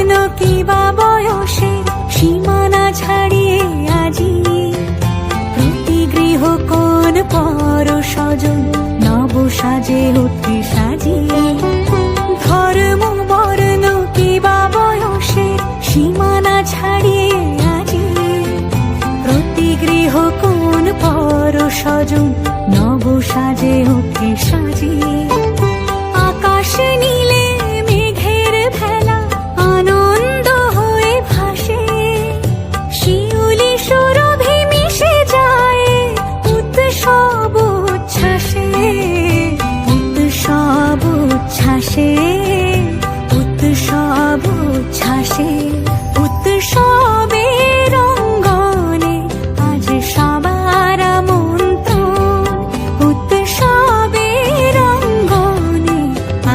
বর্ণ কিবা বয়সে সীমানা ছাড়িয়ে আজি প্রতি গৃহ কোন পর স্বজন নব সাজে ওঠে সাজিয়ে। ধর্ম বর্ণ কিবা বয়সে সীমানা ছাড়িয়ে আজি প্রতি গৃহ কোন পর স্বজন নব সাজে ওঠে সাজিয়ে। আকাশ নীলে মেঘের ভেলা আনন্দ হয়ে ভাসে, শিউলি সুরভি মিশে যায় উৎসব উচ্ছ্বাসে, উৎসব উচ্ছ্বাসে, উৎসব উচ্ছ্বাসে। উৎসবের অঙ্গনে আজ সবার আমন্ত্রণ, উৎসবের অঙ্গনে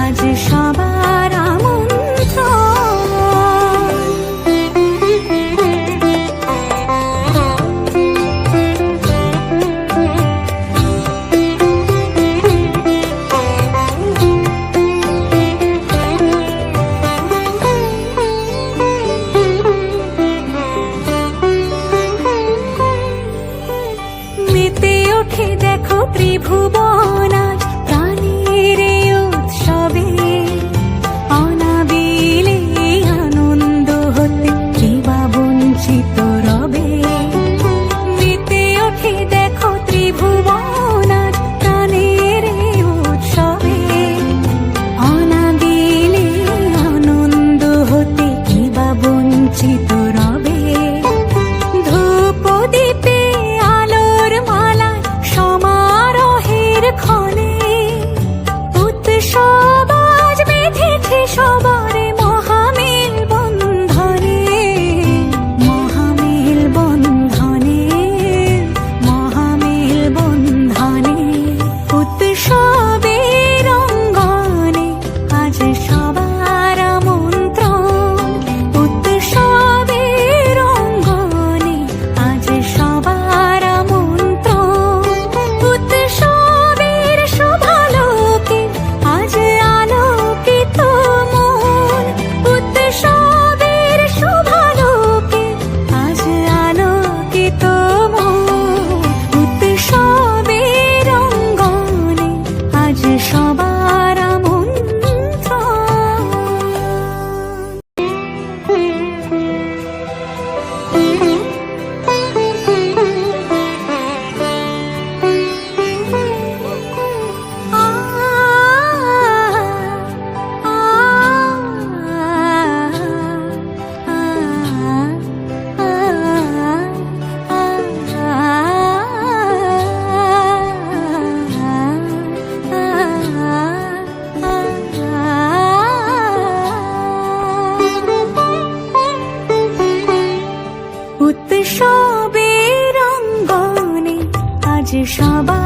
আজ সবার মেতে ওঠে দেখো ত্রিভুবন আজ প্রাণের উৎসবে, অনাবিলে আনন্দ হতে কিবা বঞ্চিত রবে। মেতে ওঠে দেখো ত্রিভুবন আজ প্রাণের উৎসবে, অনাবিলে আনন্দ হতে কিবা বঞ্চিত রবে। ধূপ দীপে আলোর মালায় সমারোহের ক্ষণে উৎসব আজ বেঁধেছে সবার মহামেল বন্ধনে, মহামেল বন্ধনে, মহামেল বন্ধনে। উৎসবের অঙ্গনে আজ সবার আমন্ত্রণ, উৎসবের অঙ্গনে আজ সবার আমন্ত্রণ। উৎসবের শুভালোকে আজ আলোকিত মন, উৎসবের শুভালোকে আজ আলোকিত মন। উৎসবের অঙ্গনে আজ সবার আমন্ত্রণ। উৎসবের অঙ্গনে আজ সবার